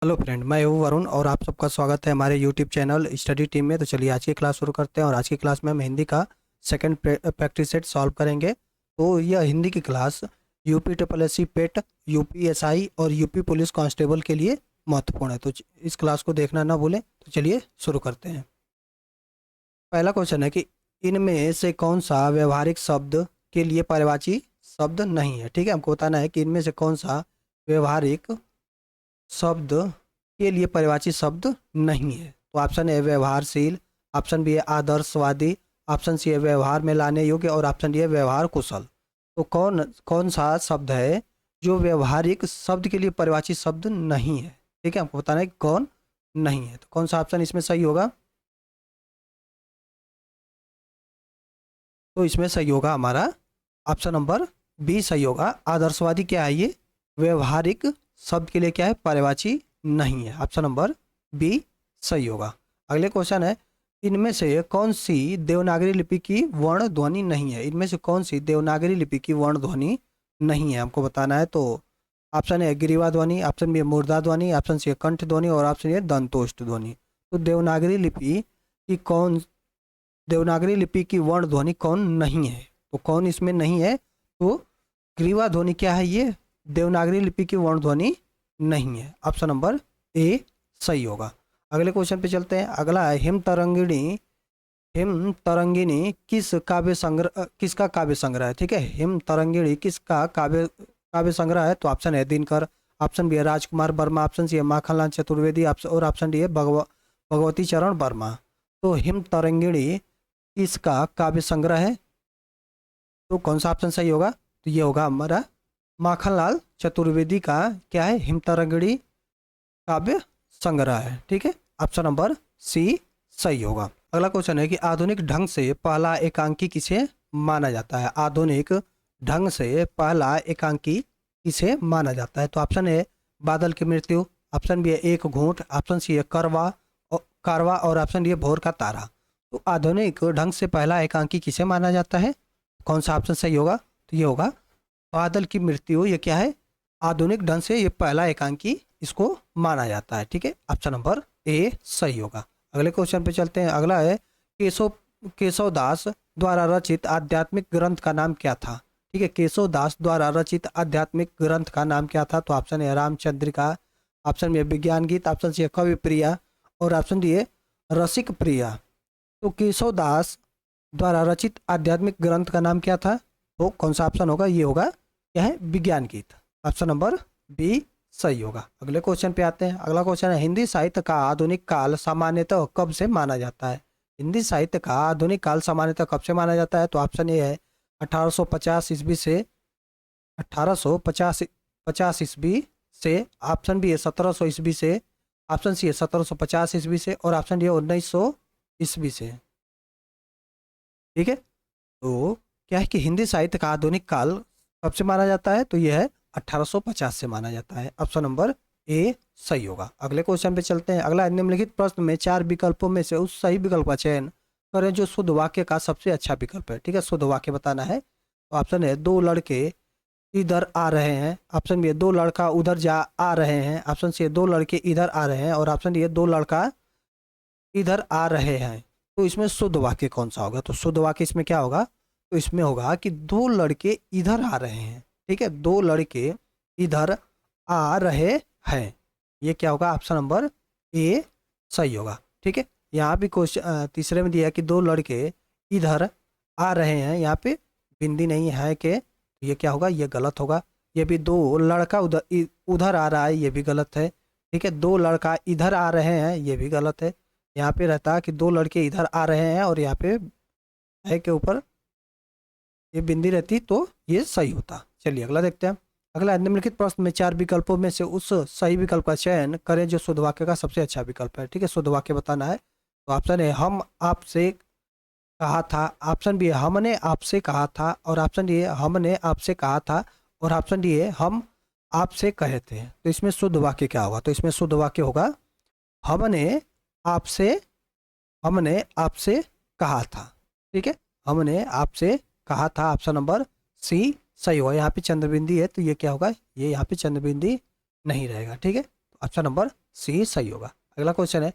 Hello friend, मैं हूँ वरुण और आप सबका स्वागत है हमारे यूट्यूब चैनल स्टडी टीम में। तो चलिए आज की क्लास शुरू करते हैं और आज की क्लास में हम हिंदी का सेकंड प्रैक्टिस सेट सॉल्व करेंगे। तो यह हिंदी की class UP triple S C PET, UP SI और यूपी पुलिस कांस्टेबल के लिए महत्वपूर्ण है। तो इस क्लास को देखना ना भूलें। तो चलिए शुरू करते हैं। पहला क्वेश्चन है कि इनमें से कौन सा व्यवहारिक शब्द के लिए पर्यायवाची शब्द नहीं है। ठीक है, हमको बताना है कि इनमें से कौन सा व्यवहारिक शब्द के लिए पर्यायवाची शब्द नहीं है। तो ऑप्शन ए व्यवहारशील, ऑप्शन बी है आदर्शवादी, ऑप्शन सी है व्यवहार में लाने योग्य और ऑप्शन डी है व्यवहार कुशल। तो कौन कौन सा शब्द है जो व्यवहारिक शब्द के लिए पर्यायवाची शब्द नहीं है। ठीक है, हमको बताना है कि कौन नहीं है। तो कौन सा ऑप्शन इसमें सही होगा। तो इसमें सही होगा हमारा ऑप्शन नंबर बी सही होगा। आदर्शवादी क्या है, ये व्यवहारिक शब्द के लिए क्या है, पर्यायवाची नहीं है। ऑप्शन नंबर बी सही होगा। अगले क्वेश्चन है, इनमें से कौन सी देवनागरी लिपि की वर्ण ध्वनि नहीं है। इनमें से कौन सी देवनागरी लिपि की वर्ण ध्वनि नहीं है, हमको बताना है। तो ऑप्शन है ग्रीवा ध्वनि, ऑप्शन बी है मूर्धा ध्वनि, ऑप्शन सी है कंठ ध्वनि और ऑप्शन ए दंतोष्ठ ध्वनि। तो देवनागरी लिपि की वर्ण ध्वनि कौन नहीं है। तो कौन इसमें नहीं है, तो ग्रीवा ध्वनि क्या है, ये देवनागरी लिपि की वर्ण ध्वनि नहीं है। ऑप्शन नंबर ए सही होगा। अगले क्वेश्चन पे चलते हैं। अगला है हिम तरंगिणी किसका काव्य संग्रह है। ठीक है, हिम तरंगिणी किसका काव्य संग्रह है। तो ऑप्शन है दिनकर, ऑप्शन बी है राजकुमार वर्मा, ऑप्शन सी है माखनलाल चतुर्वेदी और ऑप्शन डी है भगवती चरण वर्मा। तो हिम तरंगिणी किसका काव्य संग्रह है। तो कौन सा ऑप्शन सही होगा। तो ये होगा हमारा माखनलाल चतुर्वेदी का क्या है, हिमतरंगिणी काव्य संग्रह है। ठीक है, ऑप्शन नंबर सी सही होगा। अगला क्वेश्चन है कि आधुनिक ढंग से पहला एकांकी किसे माना जाता है। आधुनिक ढंग से पहला एकांकी किसे माना जाता है। तो ऑप्शन है बादल की मृत्यु, ऑप्शन बी है एक घूंट, ऑप्शन सी है कारवा और ऑप्शन डी है भोर का तारा। तो आधुनिक ढंग से पहला एकांकी किसे माना जाता है, कौन सा ऑप्शन सही होगा। तो ये होगा बादल की मृत्यु। ये क्या है, आधुनिक ढंग से ये पहला एकांकी इसको माना जाता है। ठीक है, ऑप्शन नंबर ए सही होगा। अगले क्वेश्चन पे चलते हैं। अगला है केशव दास द्वारा रचित आध्यात्मिक ग्रंथ का नाम क्या था। ठीक है, केशव दास द्वारा रचित आध्यात्मिक ग्रंथ का नाम क्या था। तो ऑप्शन है रामचंद्रिका, ऑप्शन बी है विज्ञान गीत, ऑप्शन सी है कवि प्रिया और ऑप्शन डी है रसिक प्रिया। तो केशव दास द्वारा रचित आध्यात्मिक ग्रंथ का नाम क्या था। तो कौन सा ऑप्शन होगा, ये होगा क्या है, विज्ञान गीत। ऑप्शन नंबर बी सही होगा। अगले क्वेश्चन पे आते हैं। अगला क्वेश्चन है हिंदी साहित्य का आधुनिक काल सामान्यतः कब से माना जाता है। हिंदी साहित्य का आधुनिक काल सामान्यतः कब से माना जाता है। तो ऑप्शन ए है 1850 ईस्वी से, 1850 ईस्वी से, ऑप्शन बी है 1700 ईस्वी से, ऑप्शन सी है 1750 ईस्वी से और ऑप्शन डी है 1900 ईस्वी से। ठीक है, तो क्या है कि हिंदी साहित्य का आधुनिक काल कब से माना जाता है। तो यह है 1850 से माना जाता है। ऑप्शन नंबर ए सही होगा। अगले क्वेश्चन पे चलते हैं। अगला निम्नलिखित प्रश्न में 4 विकल्पों में से उस सही विकल्प का चयन करें जो शुद्ध वाक्य का सबसे अच्छा विकल्प है। ठीक है, शुद्ध वाक्य बताना है। तो ऑप्शन है दो लड़के इधर आ रहे हैं, ऑप्शन बी है दो लड़का उधर जा आ रहे हैं, ऑप्शन सी है दो लड़के इधर आ रहे हैं और ऑप्शन डी है दो लड़का इधर आ रहे हैं। तो इसमें शुद्ध वाक्य कौन सा होगा। तो शुद्ध वाक्य इसमें क्या होगा, तो इसमें होगा कि दो लड़के इधर आ रहे हैं। ठीक है, दो लड़के इधर आ रहे हैं, ये क्या होगा, ऑप्शन नंबर ए सही होगा। ठीक है, यहाँ भी क्वेश्चन तीसरे में दिया है कि दो लड़के इधर आ रहे हैं, यहाँ पे बिंदी नहीं है कि, ये क्या होगा, ये गलत होगा। ये भी दो लड़का उधर उधर आ रहा है, ये भी गलत है। ठीक है, दो लड़का इधर आ रहे हैं, ये भी गलत है। यहाँ पे रहता कि दो लड़के इधर आ रहे हैं और यहाँ पे है के ऊपर ये बिंदी रहती तो ये सही होता। चलिए अगला देखते हैं। अगला निम्नलिखित प्रश्न में 4 विकल्पों में से उस सही विकल्प का चयन करें जो शुद्ध वाक्य का सबसे अच्छा विकल्प है। ठीक है, शुद्ध वाक्य बताना है। तो ऑप्शन है हम आपसे कहा था, ऑप्शन बी है हमने आपसे कहा था और ऑप्शन डी है हमने आपसे कहा था और ऑप्शन डी है हम आपसे कहे थे। तो इसमें शुद्ध वाक्य क्या होगा। तो इसमें शुद्ध वाक्य होगा हमने आपसे कहा था। ठीक है, हमने आपसे कहा था। ऑप्शन नंबर सी सही होगा। यहाँ पे चंद्रबिंदी है तो ये क्या होगा, ये यहाँ पे चंद्रबिंदी नहीं रहेगा। ठीक है, ऑप्शन नंबर सी सही होगा। अगला क्वेश्चन है,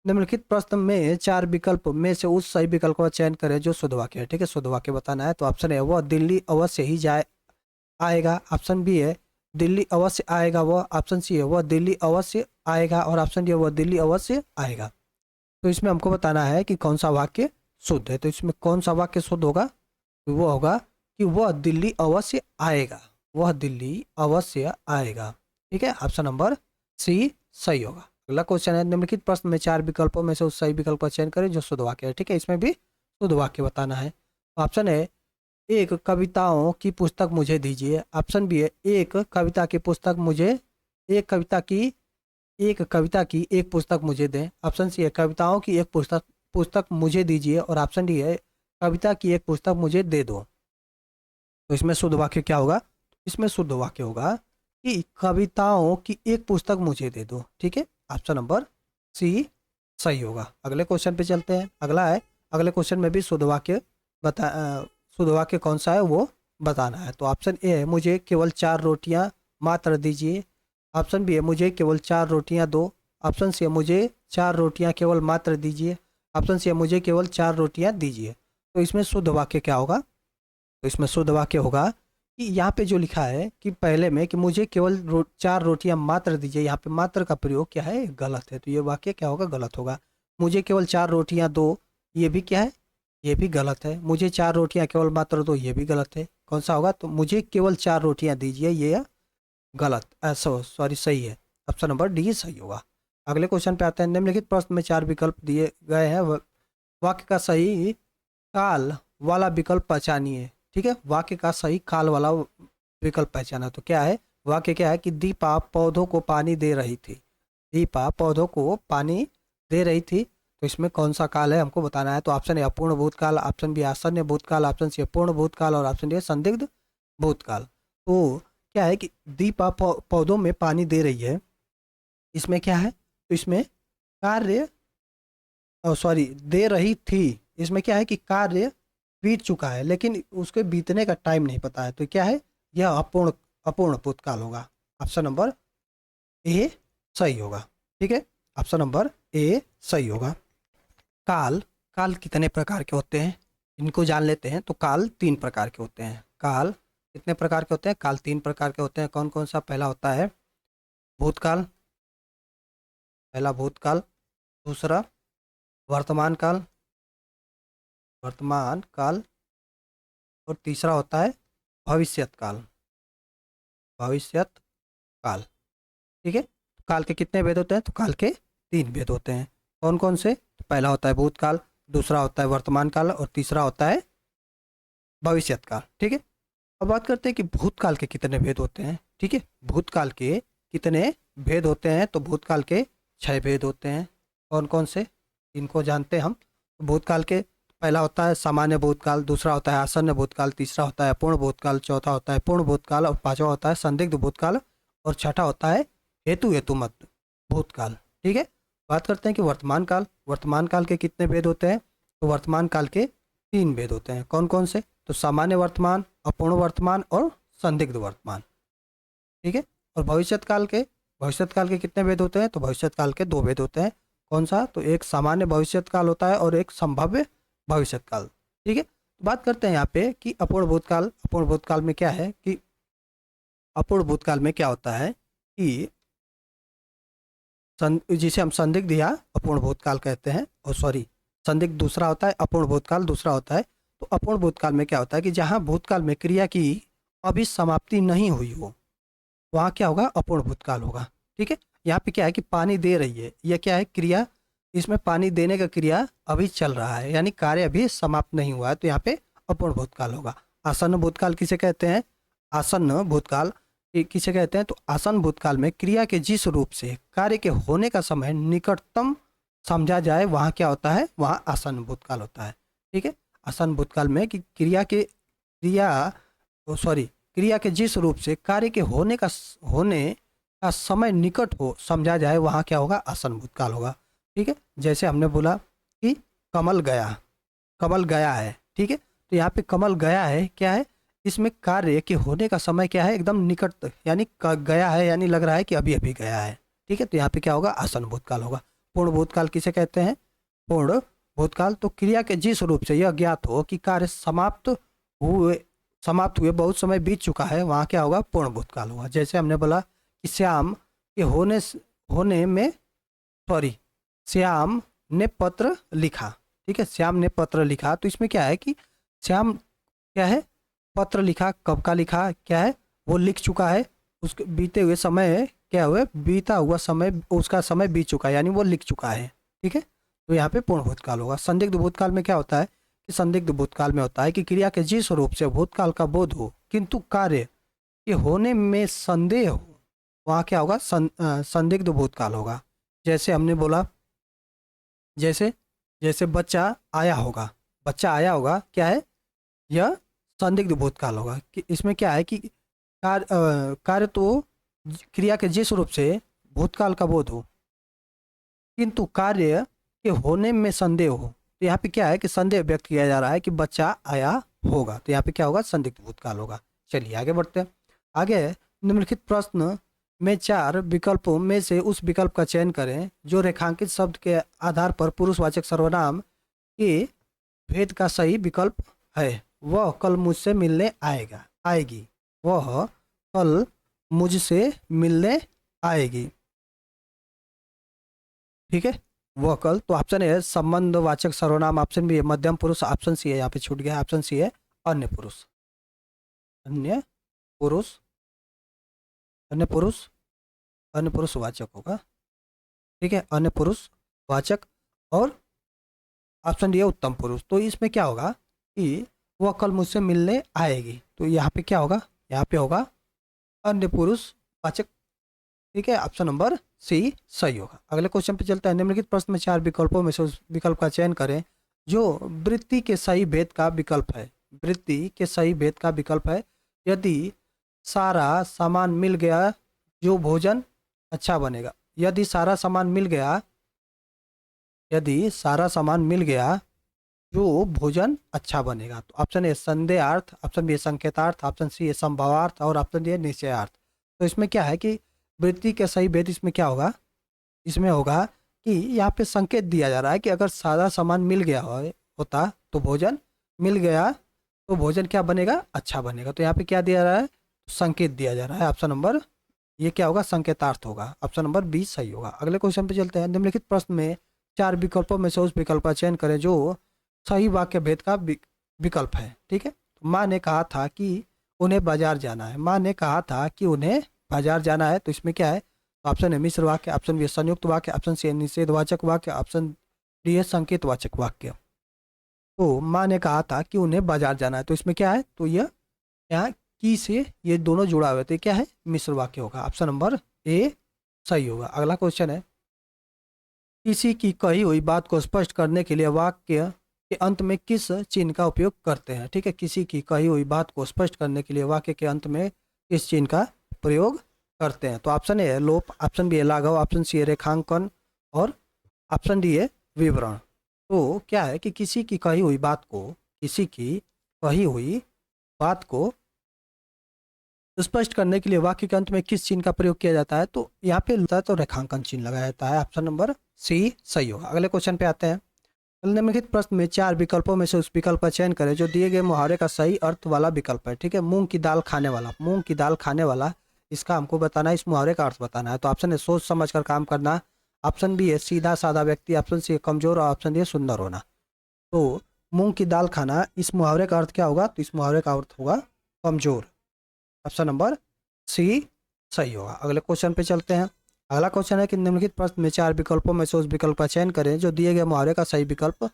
निम्नलिखित प्रश्न में 4 विकल्प में से उस सही विकल्प का चयन करें जो शुद्ध वाक्य है। ठीक है, शुद्ध वाक्य बताना है। तो ऑप्शन है वह दिल्ली अवश्य ही जाए आएगा, ऑप्शन बी है दिल्ली अवश्य आएगा वह, ऑप्शन सी है वह दिल्ली अवश्य आएगा, और ऑप्शन डी है वह दिल्ली अवश्य आएगा। तो इसमें हमको बताना है कि कौन सा वाक्य शुद्ध है। तो इसमें कौन सा वाक्य शुद्ध होगा, तो वो होगा कि वह दिल्ली अवश्य आएगा, वह दिल्ली अवश्य आएगा। ठीक है, ऑप्शन नंबर सी सही होगा। अगला क्वेश्चन है, निम्नलिखित प्रश्न में 4 विकल्पों में से उस सही विकल्प का चयन करें जो शुद्ध वाक्य है। ठीक है, इसमें भी शुद्ध वाक्य बताना है। ऑप्शन है एक कविताओं की पुस्तक मुझे दीजिए, ऑप्शन बी है एक कविता की पुस्तक मुझे, एक कविता की एक पुस्तक मुझे दें, ऑप्शन सी है कविताओं की एक पुस्तक मुझे दीजिए, और ऑप्शन डी है कविता की एक पुस्तक मुझे दे दो। तो इसमें शुद्ध वाक्य क्या होगा, इसमें शुद्ध वाक्य होगा कि कविताओं की एक पुस्तक मुझे दे दो। ठीक है, ऑप्शन नंबर सी सही होगा। अगले क्वेश्चन पे चलते हैं। अगला है, अगले क्वेश्चन में भी शुद्ध वाक्य शुद्ध वाक्य कौन सा है वो बताना है। तो ऑप्शन ए है मुझे केवल 4 रोटियां मात्र दीजिए, ऑप्शन बी है मुझे केवल 4 रोटियां दो, ऑप्शन सी है मुझे 4 रोटियां केवल मात्र दीजिए, ऑप्शन सी है मुझे केवल 4 रोटियां दीजिए। तो इसमें शुद्ध वाक्य क्या होगा, तो इसमें शुद्ध वाक्य होगा कि यहाँ पे जो लिखा है कि पहले में कि मुझे केवल 4 रोटियां मात्र दीजिए, यहाँ पे मात्र का प्रयोग क्या है, गलत है। तो ये वाक्य क्या होगा, गलत होगा। मुझे केवल 4 रोटियां दो, ये भी क्या है, ये भी गलत है। मुझे 4 रोटियां केवल मात्र दो, ये भी गलत है। कौन सा होगा, तो मुझे केवल 4 रोटियां दीजिए, ये गलत, सॉरी सही है। ऑप्शन नंबर डी सही होगा। अगले क्वेश्चन पे आते हैं, निम्नलिखित प्रश्न में 4 विकल्प दिए गए हैं, वाक्य का सही काल वाला विकल्प पहचानिए। ठीक है, वाक्य का सही काल वाला विकल्प पहचाना। तो क्या है, वाक्य क्या है कि दीपा पौधों को पानी दे रही थी, दीपा पौधों को पानी दे रही थी। तो इसमें कौन सा काल है हमको बताना है। तो ऑप्शन ए अपूर्ण भूतकाल, ऑप्शन बी आसन्न भूतकाल, ऑप्शन सी पूर्ण भूतकाल, और ऑप्शन डी संदिग्ध भूतकाल। तो क्या है कि दीपा पौधों में पानी दे रही है, इसमें क्या है, तो इसमें कार्य सॉरी दे रही थी, इसमें क्या है कि कार्य बीत चुका है लेकिन उसके बीतने का टाइम नहीं पता है। तो क्या है, यह अपूर्ण भूतकाल होगा। ऑप्शन नंबर ए सही होगा। ठीक है, ऑप्शन नंबर ए सही होगा। काल, काल कितने प्रकार के होते हैं इनको जान लेते हैं। तो काल 3 प्रकार के होते हैं। काल कितने प्रकार के होते हैं, काल 3 प्रकार के होते हैं। कौन कौन सा, पहला होता है भूतकाल, पहला भूतकाल, दूसरा वर्तमान काल, वर्तमान काल, और तीसरा होता है भविष्यत काल, भविष्यत काल। ठीक है, काल के कितने भेद होते हैं, तो काल के 3 भेद होते हैं। कौन कौन से, तो पहला होता है भूतकाल, दूसरा होता है वर्तमान काल, और तीसरा होता है भविष्यत काल। ठीक है, अब बात करते हैं कि भूतकाल के कितने भेद होते हैं। ठीक है, भूतकाल के कितने भेद होते हैं, तो भूतकाल के 6 भेद होते हैं। कौन कौन से, इनको जानते हैं हम। भूतकाल के पहला होता है सामान्य भूतकाल, दूसरा होता है आसन्न भूतकाल, तीसरा होता है अपूर्ण भूतकाल, चौथा होता है पूर्ण भूतकाल, और पांचवा होता है संदिग्ध भूतकाल, और छठा होता है हेतुमत भूतकाल। ठीक है, बात करते हैं कि वर्तमान काल, वर्तमान काल के कितने भेद होते हैं। तो वर्तमान काल के 3 भेद होते हैं। कौन कौन से, तो सामान्य वर्तमान, अपूर्ण वर्तमान, और संदिग्ध वर्तमान। ठीक है, और भविष्यत काल के कितने भेद होते हैं, तो भविष्यत काल के 2 भेद होते हैं। कौन सा, तो एक सामान्य भविष्यत काल होता है और एक संभाव्य भविष्यत काल। ठीक है, बात करते हैं यहाँ पे कि अपूर्ण भूतकाल। अपूर्ण भूतकाल में क्या है कि अपूर्ण भूतकाल में क्या होता है कि जिसे हम संदिग्ध या अपूर्ण भूतकाल कहते हैं, और सॉरी संदिग्ध दूसरा होता है, अपूर्ण भूतकाल दूसरा होता है। तो अपूर्ण भूतकाल में क्या होता है कि जहाँ भूतकाल में क्रिया की अभी समाप्ति नहीं हुई हो, वहाँ क्या होगा, अपूर्ण भूतकाल होगा। ठीक है, यहाँ पे क्या है कि पानी दे रही है, यह क्या है, क्रिया, इसमें पानी देने का क्रिया अभी चल रहा है, यानी कार्य अभी समाप्त नहीं हुआ है, तो यहाँ पे अपूर्ण भूतकाल होगा। आसन्न भूतकाल किसे कहते हैं, आसन्न भूतकाल किसे कहते हैं, तो आसन्न भूतकाल में क्रिया के जिस रूप से कार्य के होने का समय निकटतम समझा जाए, वहाँ क्या होता है, वहाँ आसन्न भूतकाल होता है। ठीक है, आसन्न भूतकाल में कि क्रिया के जिस रूप से कार्य के होने का समय निकट हो समझा जाए, वहाँ क्या होगा, आसन्न भूतकाल होगा। ठीक है, जैसे हमने बोला कि कमल गया है। ठीक है, तो यहाँ पे कमल गया है, क्या है, इसमें कार्य के होने का समय क्या है, एकदम निकट, यानी गया है, यानी लग रहा है कि अभी अभी गया है। ठीक है, तो यहाँ पे क्या होगा, आसन भूतकाल होगा। पूर्ण भूतकाल किसे कहते हैं? पूर्ण भूतकाल तो क्रिया के जिस रूप से यह ज्ञात हो कि कार्य समाप्त हुए बहुत समय बीत चुका है, वहाँ क्या होगा, पूर्ण भूतकाल होगा। जैसे हमने बोला कि श्याम के होने में, सॉरी, श्याम ने पत्र लिखा, ठीक है, श्याम ने पत्र लिखा, तो इसमें क्या है कि श्याम क्या है, पत्र लिखा, कब का लिखा, क्या है, वो लिख चुका है, उसके बीते हुए समय क्या हुआ, बीता हुआ समय, उसका समय बीत चुका है, यानी वो लिख चुका है, ठीक है, तो यहाँ पे पूर्ण भूतकाल होगा। संदिग्ध भूतकाल में क्या होता है कि संदिग्ध भूतकाल में होता है कि क्रिया के जिस रूप से भूतकाल का बोध हो किंतु कार्य के होने में संदेह हो, वहाँ क्या होगा, संदिग्ध भूतकाल होगा। जैसे हमने बोला, जैसे जैसे बच्चा आया होगा, बच्चा आया होगा, क्या है, यह संदिग्ध भूतकाल होगा। कि इसमें क्या है कि कार्य तो क्रिया के जिस रूप से भूतकाल का बोध हो किंतु कार्य के होने में संदेह हो, तो यहाँ पे क्या है कि संदेह व्यक्त किया जा रहा है कि बच्चा आया होगा, तो यहाँ पे क्या होगा, संदिग्ध भूतकाल होगा। चलिए आगे बढ़ते हैं। आगे निम्नलिखित प्रश्न में 4 विकल्पों में से उस विकल्प का चयन करें जो रेखांकित शब्द के आधार पर पुरुषवाचक सर्वनाम के भेद का सही विकल्प है। वह कल मुझसे मिलने आएगी, वह कल मुझसे मिलने आएगी, ठीक है, वह कल। तो ऑप्शन ए है संबंधवाचक सर्वनाम, ऑप्शन बी है मध्यम पुरुष, ऑप्शन सी है, यहाँ पे छूट गया, ऑप्शन सी है अन्य पुरुष, अन्य पुरुष, अन्य पुरुष, अन्य पुरुष वाचक होगा, ठीक है, अन्य पुरुष वाचक, और ऑप्शन डी है उत्तम पुरुष। तो इसमें क्या होगा कि वह कल मुझसे मिलने आएगी, तो यहाँ पे क्या होगा, यहाँ पे होगा अन्य पुरुष वाचक, ठीक है, ऑप्शन नंबर सी सही होगा। अगले क्वेश्चन पे चलते हैं। निम्नलिखित प्रश्न में 4 विकल्पों में से उस विकल्प का चयन करें जो वृत्ति के सही भेद का विकल्प है। वृत्ति के सही भेद का विकल्प है। यदि सारा सामान मिल गया जो भोजन अच्छा बनेगा, यदि सारा सामान मिल गया, यदि सारा सामान मिल गया जो भोजन अच्छा बनेगा, तो ऑप्शन ए संदेहार्थ, ऑप्शन बी संकेतार्थ, ऑप्शन सी है संभवार्थ, और ऑप्शन डी है निश्चयार्थ। तो इसमें क्या है कि वृत्ति के सही भेद इसमें क्या होगा, इसमें होगा कि यहाँ पे संकेत दिया जा रहा है कि अगर सारा सामान मिल गया होता तो भोजन मिल गया तो भोजन क्या बनेगा, अच्छा बनेगा। तो यहाँ पे क्या दिया जा रहा है, संकेत दिया जा रहा है। ऑप्शन नंबर ये क्या होगा, संकेतार्थ होगा, ऑप्शन नंबर बी सही होगा। अगले क्वेश्चन पे चलते हैं। निम्नलिखित प्रश्न में 4 विकल्पों में से उस विकल्प का चयन करें जो सही वाक्य भेद का विकल्प है, ठीक है। तो माँ ने कहा था कि उन्हें बाजार जाना है, माँ ने कहा था कि उन्हें बाजार जाना है, तो इसमें क्या है, ऑप्शन है मिश्र वाक्य, ऑप्शन बी है संयुक्त वाक्य, ऑप्शन सी है निषेधवाचक वाक्य, ऑप्शन डी है संकेतवाचक वाक्य। तो माँ ने कहा था कि उन्हें बाजार जाना है, तो इसमें क्या है, तो यह यहाँ की से ये दोनों जुड़ा हुआ है, तो क्या है, मिश्र वाक्य होगा, ऑप्शन नंबर ए सही होगा। अगला क्वेश्चन है, किसी की कही हुई बात को स्पष्ट करने के लिए वाक्य के अंत में किस चिन्ह का उपयोग करते हैं, ठीक है, किसी की कही हुई बात को स्पष्ट करने के लिए वाक्य के अंत में किस चिन्ह का प्रयोग करते हैं। तो ऑप्शन ए है लोप, ऑप्शन बी है लाघव, ऑप्शन सी है रेखांकन, और ऑप्शन डी है विवरण। तो क्या है कि किसी की कही हुई बात को, किसी की कही हुई बात को स्पष्ट करने के लिए वाक्य के अंत में किस चिन्ह का प्रयोग किया जाता है, तो यहाँ पे लगता है तो रेखांकन चिन्ह लगाया जाता है, ऑप्शन नंबर सी सही होगा। अगले क्वेश्चन पे आते हैं। निम्नलिखित प्रश्न में 4 विकल्पों में से उस विकल्प का चयन करें जो दिए गए मुहावरे का सही अर्थ वाला विकल्प है, ठीक है। मूंग की दाल खाने वाला, मूंग की दाल खाने वाला, इसका हमको बताना है, इस मुहावरे का अर्थ बताना है। तो ऑप्शन है सोच समझ कर काम करना, ऑप्शन बी है सीधा साधा व्यक्ति, ऑप्शन सी है कमजोर, और ऑप्शन डी है सुंदर होना। तो मूंग की दाल खाना, इस मुहावरे का अर्थ क्या होगा, तो इस मुहावरे का अर्थ होगा कमजोर, ऑप्शन नंबर सी सही होगा। अगले क्वेश्चन पे चलते हैं। अगला क्वेश्चन है कि निम्नलिखित प्रश्न में 4 विकल्पों में से उस विकल्प का चयन करें जो दिए गए मुहावरे का सही विकल्प,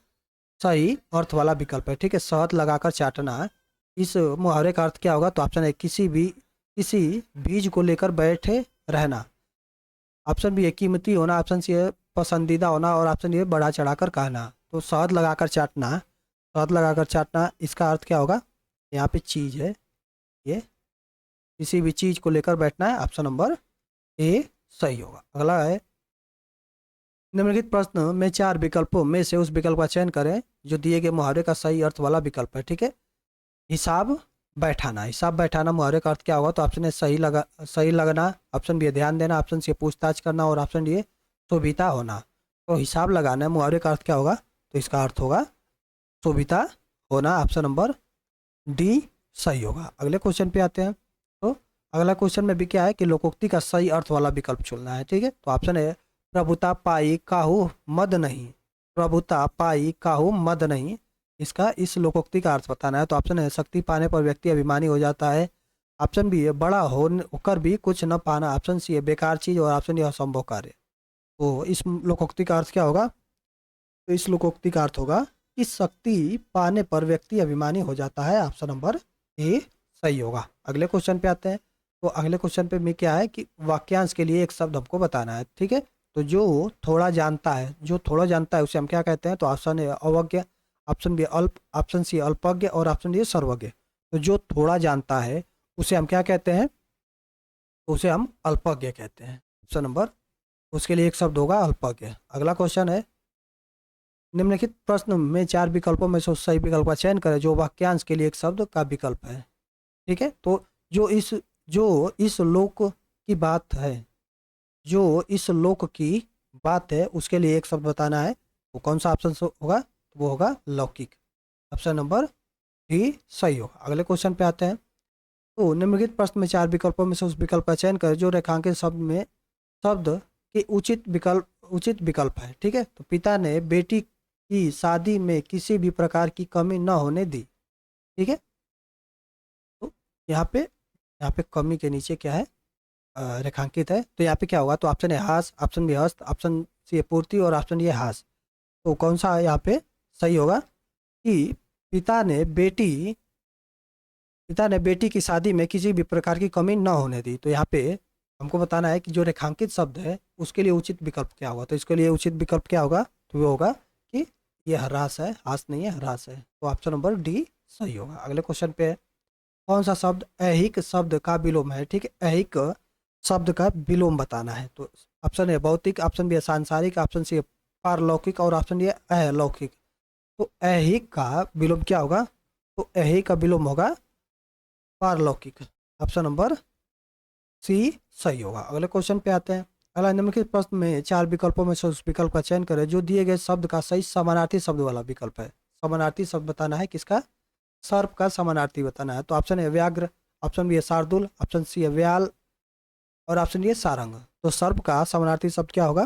सही अर्थ वाला विकल्प है, ठीक है। शहद लगाकर चाटना, इस मुहावरे का अर्थ क्या होगा, तो ऑप्शन है किसी बीज को लेकर बैठे रहना, ऑप्शन बी है कीमती होना, ऑप्शन सी है पसंदीदा होना, और ऑप्शन डी है बढ़ा चढ़ाकर कहना। तो शहद लगाकर चाटना, शहद लगाकर चाटना, इसका अर्थ क्या होगा, यहाँ पे चीज है, ये किसी भी चीज को लेकर बैठना है, ऑप्शन नंबर ए सही होगा। अगला है, निम्नलिखित प्रश्न में 4 विकल्पों में से उस विकल्प का चयन करें जो दिए गए मुहावरे का सही अर्थ वाला विकल्प है, ठीक है। हिसाब बैठाना, हिसाब बैठाना मुहावरे का अर्थ क्या होगा? तो ऑप्शन ए सही लगना, ऑप्शन बी ध्यान देना, ऑप्शन सी पूछताछ करना और ऑप्शन डी सुविधा होना। तो हिसाब लगाना मुहावरे का अर्थ क्या होगा? तो इसका अर्थ होगा सुविधा होना, ऑप्शन नंबर डी सही होगा। अगले क्वेश्चन पे आते हैं। तो अगला क्वेश्चन में भी क्या है कि लोकोक्ति का सही अर्थ वाला विकल्प चुनना है, ठीक है। तो ऑप्शन है प्रभुता पाई काहू मद नहीं, प्रभुता पाई काहू मद नहीं, इसका इस लोकोक्ति का अर्थ बताना है। तो ऑप्शन है शक्ति पाने पर व्यक्ति अभिमानी हो जाता है, ऑप्शन बी है बड़ा होकर भी कुछ न पाना, ऑप्शन सी है बेकार चीज और ऑप्शन डी असंभव कार्य। तो इस लोकोक्ति का अर्थ क्या होगा? तो इस लोकोक्ति का अर्थ होगा कि शक्ति पाने पर व्यक्ति अभिमानी हो जाता है, ऑप्शन नंबर ए सही होगा। अगले क्वेश्चन पे आते हैं। तो अगले क्वेश्चन पे में क्या है कि वाक्यांश के लिए एक शब्द हमको बताना है, ठीक है। तो जो थोड़ा जानता है, जो थोड़ा जानता है उसे हम क्या कहते हैं? तो ऑप्शन ए अवज्ञ, ऑप्शन बी अल्प, ऑप्शन सी अल्पज्ञ और ऑप्शन डी सर्वज्ञ। तो जो थोड़ा जानता है उसे हम क्या कहते हैं? तो उसे हम अल्पज्ञ कहते हैं, ऑप्शन नंबर, उसके लिए एक शब्द होगा अल्पज्ञ। अगला क्वेश्चन है निम्नलिखित प्रश्न में 4 विकल्पों में से सही विकल्प का चयन करें जो वाक्यांश के लिए एक शब्द का विकल्प है, ठीक है। तो जो इस लोक की बात है, जो इस लोक की बात है उसके लिए एक शब्द बताना है। वो कौन सा ऑप्शन होगा? तो वो होगा लौकिक, ऑप्शन नंबर डी सही होगा। अगले क्वेश्चन पे आते हैं। तो निम्नलिखित प्रश्न में 4 विकल्पों में से उस विकल्प का चयन करें जो रेखांकित शब्द के उचित विकल्प है, ठीक है। तो पिता ने बेटी की शादी में किसी भी प्रकार की कमी न होने दी, ठीक है। तो यहाँ पे कमी के नीचे क्या है? रेखांकित है। तो यहाँ पे क्या होगा? तो ऑप्शन है हास, ऑप्शन बी हस्त, ऑप्शन सी है पूर्ति और ऑप्शन डी है हास। तो कौन सा यहाँ पे सही होगा कि पिता ने बेटी की शादी में किसी भी प्रकार की कमी न होने दी। तो यहाँ पे हमको बताना है कि जो रेखांकित शब्द है उसके लिए उचित विकल्प क्या होगा। तो इसके लिए उचित विकल्प क्या होगा? तो वो होगा कि ये ह्रास है, हास नहीं है, ह्रास है। तो ऑप्शन नंबर डी सही होगा। अगले क्वेश्चन पे है, कौन सा शब्द ऐहिक शब्द का विलोम है, ठीक है। ऐहिक शब्द का विलोम बताना है। तो ऑप्शन है भौतिक, ऑप्शन बी है सांसारिक, ऑप्शन सी है पारलौकिक और ऑप्शन डी है अलौकिक। तो ऐहिक का विलोम क्या होगा? तो ऐहिक का विलोम होगा पारलौकिक, ऑप्शन नंबर सी सही होगा। अगले क्वेश्चन पे आते हैं। अगला निम्नलिखित प्रश्न में 4 विकल्पों में से उस विकल्प का चयन करें जो दिए गए शब्द का सही समानार्थी शब्द वाला विकल्प है। समानार्थी शब्द बताना है किसका? सर्प का समानार्थी बताना है। तो ऑप्शन है व्याघ्र, ऑप्शन बी है शार्दुल, ऑप्शन सी है व्याल और ऑप्शन डी है सारंग। तो सर्प का समानार्थी शब्द क्या होगा?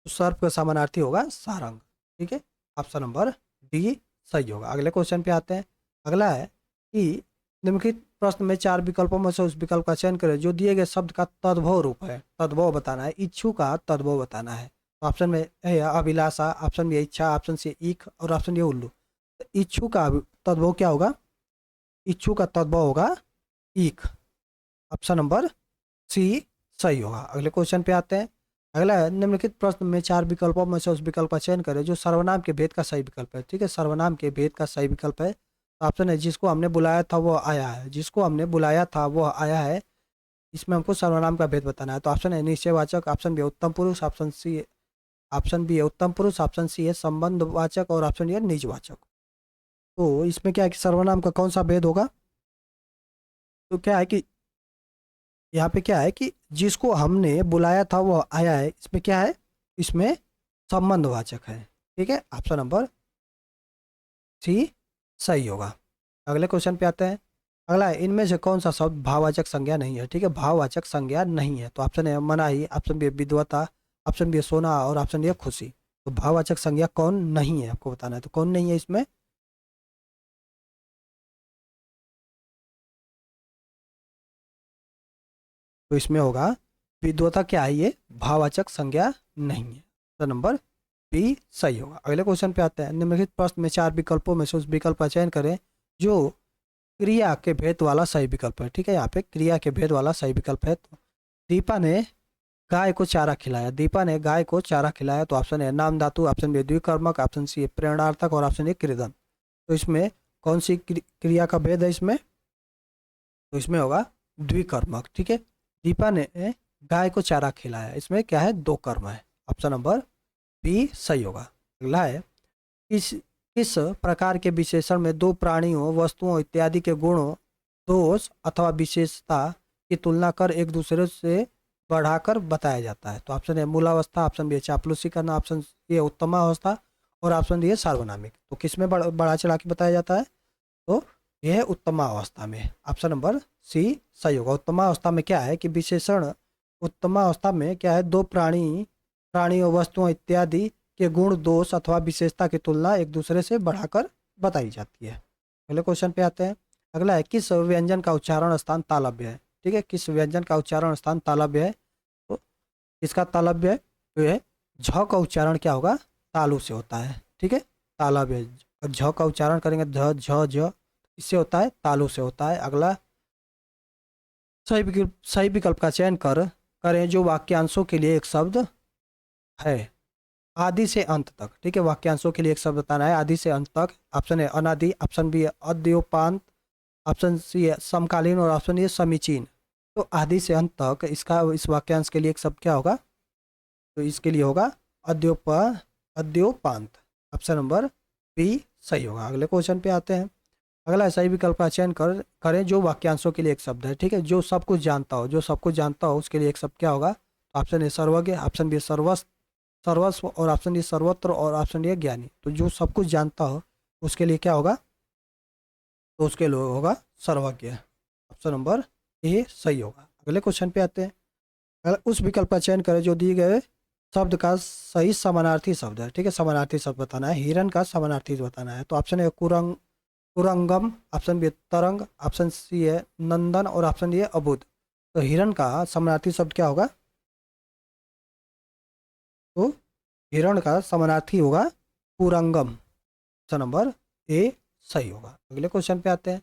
तो सर्प का समानार्थी होगा सारंग, ठीक है। ऑप्शन नंबर डी सही होगा। अगले क्वेश्चन पे आते हैं। अगला है कि निम्नलिखित प्रश्न में 4 विकल्पों में से उस विकल्प का चयन करें जो दिए गए शब्द का तद्भव रूप है। तद्भव बताना है, इच्छु का तद्भव बताना है। तो ऑप्शन में है अभिलाषा, ऑप्शन बी इच्छा, ऑप्शन सी ईख और ऑप्शन डी उल्लू। तो इच्छु का तद्भव क्या होगा? इच्छु का तद्भव होगा ईख, ऑप्शन नंबर सी सही होगा। अगले क्वेश्चन पे आते हैं। अगला है निम्नलिखित प्रश्न में 4 विकल्पों में से उस विकल्प का चयन करें जो सर्वनाम के भेद का सही विकल्प है, ठीक है। सर्वनाम के भेद का सही विकल्प है। ऑप्शन है जिसको हमने बुलाया था वो आया है, जिसको हमने बुलाया था वो आया है, इसमें हमको सर्वनाम का भेद बताना है। तो ऑप्शन है निश्चयवाचक, ऑप्शन बी है उत्तम पुरुष, ऑप्शन बी है उत्तम पुरुष, ऑप्शन सी है संबंधवाचक और ऑप्शन डी है निजवाचक। तो इसमें क्या है कि सर्वनाम का कौन सा भेद होगा? तो क्या है कि यहाँ पे क्या है कि जिसको हमने बुलाया था वो आया है, इसमें क्या है? इसमें संबंधवाचक है, ठीक है। ऑप्शन नंबर सी सही होगा। अगले क्वेश्चन पे आते हैं। अगला है इनमें से कौन सा शब्द भाववाचक संज्ञा नहीं है, ठीक है। भाववाचक संज्ञा नहीं है। तो ऑप्शन है मनाही, ऑप्शन बी है विद्वता, ऑप्शन बी है सोना और ऑप्शन डी है खुशी। तो भाववाचक संज्ञा कौन नहीं है आपको बताना है। तो कौन नहीं है इसमें? तो इसमें होगा विद्वता क्या है? ये भाववाचक संज्ञा नहीं है। तो नंबर बी सही होगा। अगले क्वेश्चन पे आते हैं। निम्नलिखित प्रश्न में 4 विकल्पों में से उस विकल्प का चयन करें जो क्रिया के भेद वाला सही विकल्प है, ठीक है। यहाँ पे क्रिया के भेद वाला सही विकल्प है। तो दीपा ने गाय को चारा खिलाया, दीपा ने गाय को चारा खिलाया। तो ऑप्शन है नाम धातु, ऑप्शन बी द्विकर्मक, ऑप्शन सी प्रेरणार्थक और ऑप्शन डी कृदन। तो इसमें कौन सी क्रिया का भेद है इसमें? तो इसमें होगा द्विकर्मक, ठीक है। दीपा ने गाय को चारा खिलाया, इसमें क्या है? 2 कर्म है। ऑप्शन नंबर बी सही होगा। अगला है इस किस प्रकार के विशेषण में दो प्राणियों, वस्तुओं इत्यादि के गुणों, दोष अथवा विशेषता की तुलना कर एक दूसरे से बढ़ाकर बताया जाता है? तो ऑप्शन ए मूलावस्था, ऑप्शन बी चापलूसी करना, ऑप्शन ए उत्तमावस्था और ऑप्शन डी है सार्वनामिक। तो किस में बढ़ा चढ़ा के बताया जाता है? तो यह है उत्तमावस्था में। ऑप्शन नंबर सी सही होगा। उत्तमावस्था में क्या है कि विशेषण, उत्तमावस्था में क्या है, दो प्राणियों, वस्तुओं इत्यादि के गुण, दोष अथवा विशेषता की तुलना एक दूसरे से बढ़ाकर बताई जाती है। अगले क्वेश्चन पे आते हैं। अगला है किस व्यंजन का उच्चारण स्थान तालव्य है? ठीक है, किस व्यंजन का उच्चारण स्थान तालव्य है? तो किसका तालव्य है? तो यह झ का उच्चारण क्या होगा? तालु से होता है। ठीक है, तालव्य। झ का उच्चारण करेंगे ध झ झ, इससे होता है तालु से होता है। अगला सही विकल्प का चयन करें जो वाक्यांशों के लिए एक शब्द है आदि से अंत तक। ठीक है, वाक्यांशों के लिए एक शब्द बताना है आदि से अंत तक। ऑप्शन ए अनादि, ऑप्शन बी अद्योपांत, ऑप्शन सी है समकालीन और ऑप्शन ए समीचीन। तो आदि से अंत तक इसका, इस वाक्यांश के लिए एक शब्द क्या होगा? तो इसके लिए होगा अद्योपांत। ऑप्शन नंबर बी सही होगा। अगले क्वेश्चन पे आते हैं। अगला सही विकल्प का चयन करें जो वाक्यांशों के लिए एक शब्द है। ठीक है, जो सब कुछ जानता हो, जो सब कुछ जानता हो उसके लिए एक शब्द क्या होगा? ऑप्शन ए सर्वज्ञ, ऑप्शन बी सर्वस्व और ऑप्शन डी सर्वत्र और ऑप्शन डी ज्ञानी। तो जो सब कुछ जानता हो उसके लिए क्या होगा? तो उसके लिए होगा सर्वज्ञ। ऑप्शन नंबर ए सही होगा। अगले क्वेश्चन पे आते हैं। अगर उस विकल्प का चयन करें जो दिए गए शब्द का सही समानार्थी शब्द है। ठीक है, समानार्थी शब्द बताना है। हिरण का समानार्थी बताना है। तो ऑप्शन ए कुरंगम, ऑप्शन बी तरंग, ऑप्शन सी है नंदन और ऑप्शन डी है अबुद। तो हिरण का समानार्थी शब्द क्या होगा? तो हिरण का समानार्थी होगा कुरंगम। ऑप्शन नंबर ए सही होगा। अगले क्वेश्चन पे आते हैं।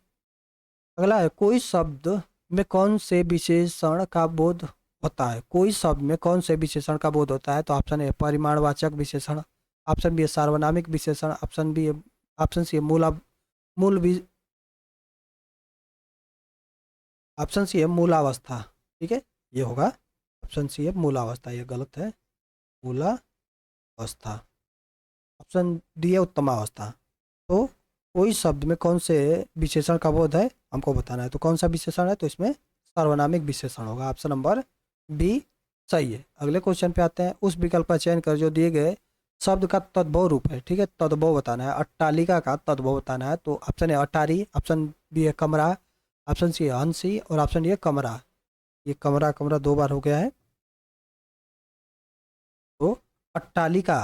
अगला है कोई शब्द में कौन से विशेषण का बोध होता है? कोई शब्द में कौन से विशेषण का बोध होता है? तो ऑप्शन ए परिमाणवाचक विशेषण, ऑप्शन बी सार्वनामिक विशेषण, ऑप्शन सी मूल ऑप्शन सी है मूलावस्था। ठीक है, ये होगा ऑप्शन सी है मूलावस्था। ये गलत है, मूलावस्था। ऑप्शन डी है उत्तमावस्था। तो कोई शब्द में कौन से विशेषण का बोध है हमको बताना है। तो कौन सा विशेषण है? तो इसमें सार्वनामिक विशेषण होगा। ऑप्शन नंबर बी सही है। अगले क्वेश्चन पे आते हैं। उस विकल्प का चयन कर जो दिए गए शब्द का तद्भव रूप है। ठीक है, तद्भव बताना है। अट्टालिका का तद्भव बताना है। तो ऑप्शन है अटारी, ऑप्शन बी है कमरा, ऑप्शन सी है हंसी और ऑप्शन डी है कमरा। ये कमरा कमरा दो बार हो गया है। तो अट्टालिका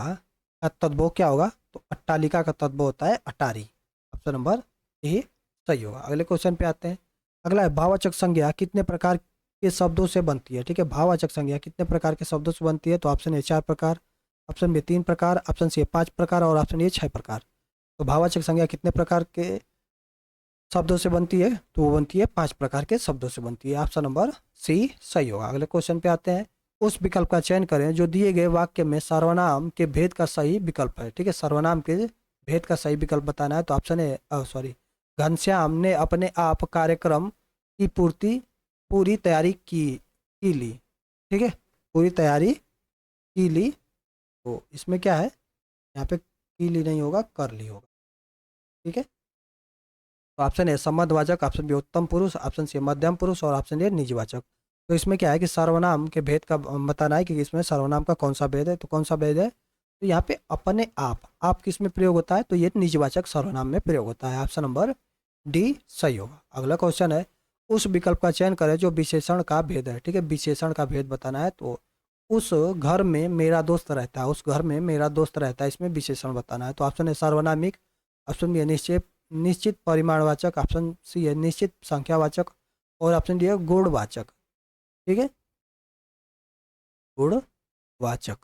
का तद्भव क्या होगा? तो अट्टालिका का तद्भव होता है अटारी। ऑप्शन नंबर ए सही होगा। अगले क्वेश्चन पे आते हैं। अगला है भाववाचक संज्ञा कितने प्रकार के शब्दों से बनती है? ठीक है, भाववाचक संज्ञा कितने प्रकार के शब्दों से बनती है? तो ऑप्शन ए 4 प्रकार, ऑप्शन बी 3 प्रकार, ऑप्शन सी 5 प्रकार और ऑप्शन ए 6 प्रकार। तो भाववाचक संज्ञा कितने प्रकार के शब्दों से बनती है? तो वो बनती है 5 प्रकार के शब्दों से बनती है। ऑप्शन नंबर सी सही होगा। अगले क्वेश्चन पे आते हैं। उस विकल्प का चयन करें जो दिए गए वाक्य में सर्वनाम के भेद का सही विकल्प है। ठीक है, सर्वनाम के भेद का सही विकल्प बताना है। तो ऑप्शन ए घनश्याम ने अपने आप कार्यक्रम की पूरी तैयारी की ली। ठीक है, पूरी तैयारी की ली। तो इसमें क्या है? यहाँ पे की ली नहीं होगा, कर ली होगा। ठीक है, तो ऑप्शन ए संबंधवाचक, ऑप्शन बी उत्तम पुरुष, ऑप्शन सी मध्यम पुरुष और ऑप्शन डी निजवाचक। तो इसमें क्या है कि सर्वनाम के भेद का बताना है कि इसमें सर्वनाम का कौन सा भेद है। तो कौन सा भेद है? तो यहाँ पे अपने आप किस में प्रयोग होता है? तो ये निजवाचक सर्वनाम में प्रयोग होता है। ऑप्शन नंबर डी सही होगा। अगला क्वेश्चन है। उस विकल्प का चयन करें जो विशेषण का भेद है। ठीक है, विशेषण का भेद बताना है। तो उस घर में मेरा दोस्त रहता है, उस घर में मेरा दोस्त रहता है, इसमें विशेषण बताना है। तो ऑप्शन है सार्वनामिक, ऑप्शन बी है निश्चित परिमाणवाचक, ऑप्शन सी है निश्चित संख्यावाचक और ऑप्शन डी है गुणवाचक। ठीक है, गुणवाचक।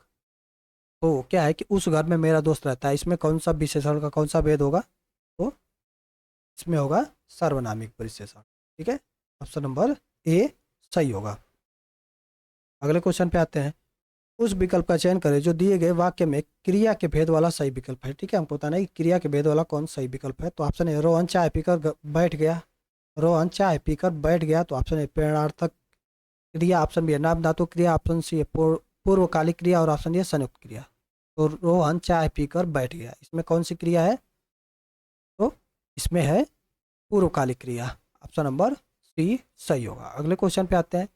तो क्या है कि उस घर में मेरा दोस्त रहता है, इसमें कौन सा विशेषण का कौन सा भेद होगा? तो इसमें होगा सार्वनामिक विशेषण। ठीक है, ऑप्शन नंबर ए सही होगा। अगले क्वेश्चन पे आते हैं। उस विकल्प का चयन करें जो दिए गए वाक्य में क्रिया के भेद वाला सही विकल्प है। ठीक है, हमको बताना है कि क्रिया के भेद वाला कौन सही विकल्प है। तो ऑप्शन है रोहन चाय पीकर बैठ गया, रोहन चाय पीकर बैठ गया। तो ऑप्शन है प्रेरणार्थक क्रिया, ऑप्शन बी है नाम धातु क्रिया, ऑप्शन सी है पूर्वकालिक क्रिया और ऑप्शन डी है संयुक्त क्रिया। तो रोहन चाय पीकर बैठ गया, इसमें कौन सी क्रिया है? इसमें है पूर्वकालिक क्रिया। ऑप्शन नंबर सी सही होगा। अगले क्वेश्चन पे आते हैं।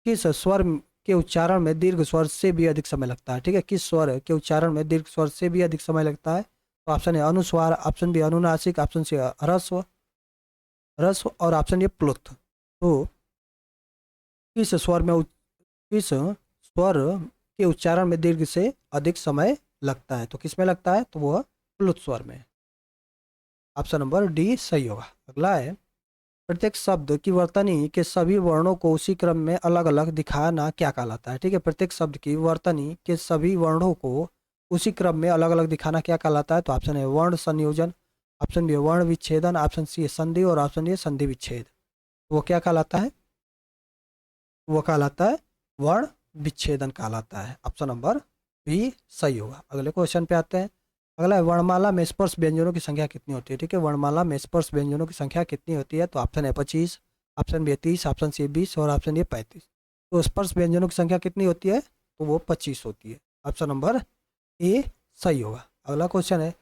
किस स्वर के उच्चारण में दीर्घ स्वर से भी अधिक समय लगता है? ठीक है, किस स्वर के उच्चारण में दीर्घ स्वर से भी अधिक समय लगता है? तो ऑप्शन ए अनुस्वार, ऑप्शन बी अनुनासिक, ऑप्शन सी ह्रस्व ह्रस्व और ऑप्शन ए प्लुत। तो किस स्वर में किस स्वर के उच्चारण में दीर्घ से अधिक समय लगता है? तो किस में लगता है? तो वह प्लुत स्वर में। ऑप्शन नंबर डी सही होगा। अगला है, प्रत्येक शब्द की वर्तनी के सभी वर्णों को उसी क्रम में अलग अलग दिखाना क्या कहलाता है? ठीक है, प्रत्येक शब्द की वर्तनी के सभी वर्णों को उसी क्रम में अलग अलग दिखाना क्या कहलाता है? तो ऑप्शन है वर्ण संयोजन, ऑप्शन बी वर्ण विच्छेदन, ऑप्शन सी संधि और ऑप्शन डी संधि विच्छेद। वो क्या कहलाता है? वो कहलाता है वर्ण विच्छेदन कहलाता है। ऑप्शन नंबर बी सही होगा। अगले क्वेश्चन पे आते हैं। अगला है, वर्णमाला में स्पर्श व्यंजनों की संख्या कितनी होती है? ठीक है, वर्णमाला में स्पर्श व्यंजनों की संख्या कितनी होती है? तो ऑप्शन है 25, ऑप्शन बी 30, ऑप्शन सी 20 और ऑप्शन ए 35। तो स्पर्श व्यंजनों की संख्या कितनी होती है? तो वो 25 होती है। ऑप्शन नंबर ए सही होगा। अगला क्वेश्चन है,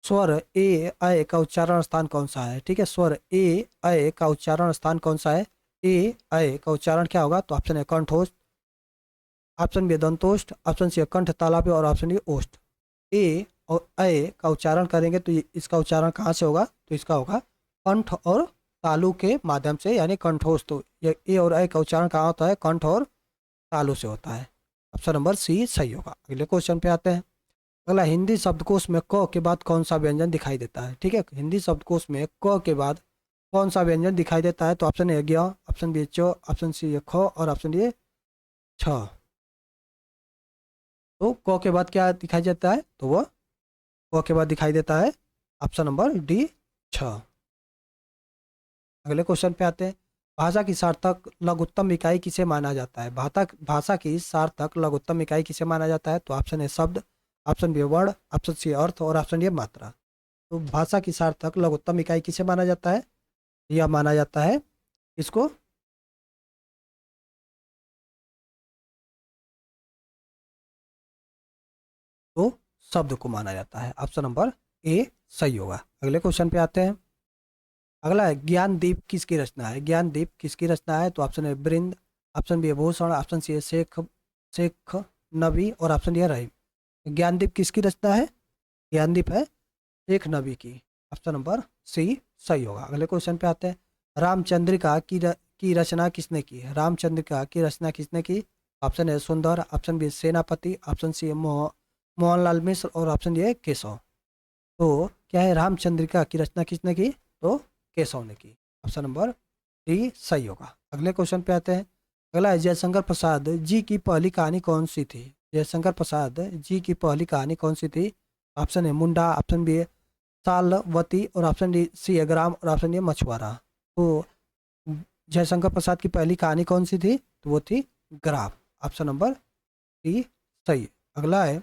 स्वर ए अय का उच्चारण स्थान कौन सा है? ठीक है, स्वर ए अय का उच्चारण स्थान कौन सा है? ए अय का उच्चारण क्या होगा? तो ऑप्शन है कंठोष्ठ, ऑप्शन बी दंतोष्ठ, ऑप्शन सी कंठ तालाबी और ऑप्शन डी ओष्ठ। ए और अय का उच्चारण करेंगे तो इसका उच्चारण कहाँ से होगा? तो इसका होगा कंठ और तालु के माध्यम से, यानी कंठोष्ठ। तो ये ए और अय का उच्चारण कहाँ होता है? कंठ और तालु से होता है। ऑप्शन नंबर सी सही होगा। अगले क्वेश्चन पे आते हैं। अगला, हिंदी शब्दकोश में क के बाद कौन सा व्यंजन दिखाई देता है? ठीक है, हिंदी शब्दकोश में क के बाद कौन सा व्यंजन दिखाई देता है? तो ऑप्शन ए ज्ञ, ऑप्शन बी च, ऑप्शन सी ख और ऑप्शन डी छ। तो क के बाद क्या दिखाई देता है? तो वह क के बाद दिखाई देता है ऑप्शन नंबर डी छ। अगले क्वेश्चन पे आते हैं। भाषा की सार्थक लघुत्तम इकाई किसे माना जाता है? भाषा की सार्थक लघुत्तम इकाई किसे माना जाता है? तो ऑप्शन है शब्द, ऑप्शन बी वर्ण, ऑप्शन सी अर्थ और ऑप्शन डी मात्रा। तो भाषा की सार्थक लघुत्तम इकाई किसे माना जाता है? यह माना जाता है इसको तो शब्द को माना जाता है। ऑप्शन नंबर ए सही होगा। अगले क्वेश्चन पे आते हैं। अगला है, ज्ञानदीप किसकी रचना है? ज्ञानदीप किसकी रचना है? तो ऑप्शन है Vrind, option B Bhushan, option C है शेख शेख नबी और ऑप्शन डी है रहीम। ज्ञानदीप किसकी रचना है? ज्ञानदीप है शेख नबी की। ऑप्शन नंबर सी सही होगा। अगले क्वेश्चन पे आते हैं। रामचंद्रिका की रचना किसने की है? रामचंद्रिका की रचना किसने की? ऑप्शन है सुंदर, ऑप्शन बी सेनापति, ऑप्शन सी है मोहनलाल मिश्र और ऑप्शन डी है केशव। तो क्या है, रामचंद्रिका की रचना किसने की? तो केशव ने की। ऑप्शन नंबर डी सही होगा। अगले क्वेश्चन पे आते हैं। अगला है, जयशंकर प्रसाद जी की पहली कहानी कौन सी थी? जयशंकर प्रसाद जी की पहली कहानी कौन सी थी? ऑप्शन है मुंडा, ऑप्शन बी है सालवती और ऑप्शन डी सी है ग्राम और ऑप्शन डी है मछुआरा। तो जयशंकर प्रसाद की पहली कहानी कौन सी थी? तो वो थी ग्राम। ऑप्शन नंबर डी सही। अगला है,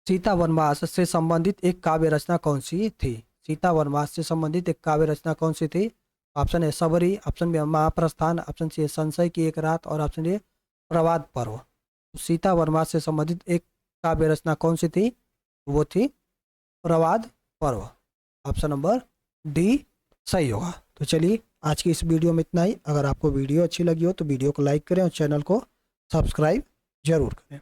सीता वनवास से संबंधित एक काव्य रचना कौन सी थी? सीता वनवास से संबंधित एक काव्य रचना कौन सी थी? ऑप्शन है सबरी, ऑप्शन बी महाप्रस्थान, ऑप्शन सी है संशय की एक रात और ऑप्शन डी प्रवाद पर्व। तो सीता वनवास से संबंधित एक काव्य रचना कौन सी थी? वो थी प्रवाद पर्व। ऑप्शन नंबर डी सही होगा। तो चलिए, आज की इस वीडियो में इतना ही। अगर आपको वीडियो अच्छी लगी हो तो वीडियो को लाइक करें और चैनल को सब्सक्राइब जरूर करें।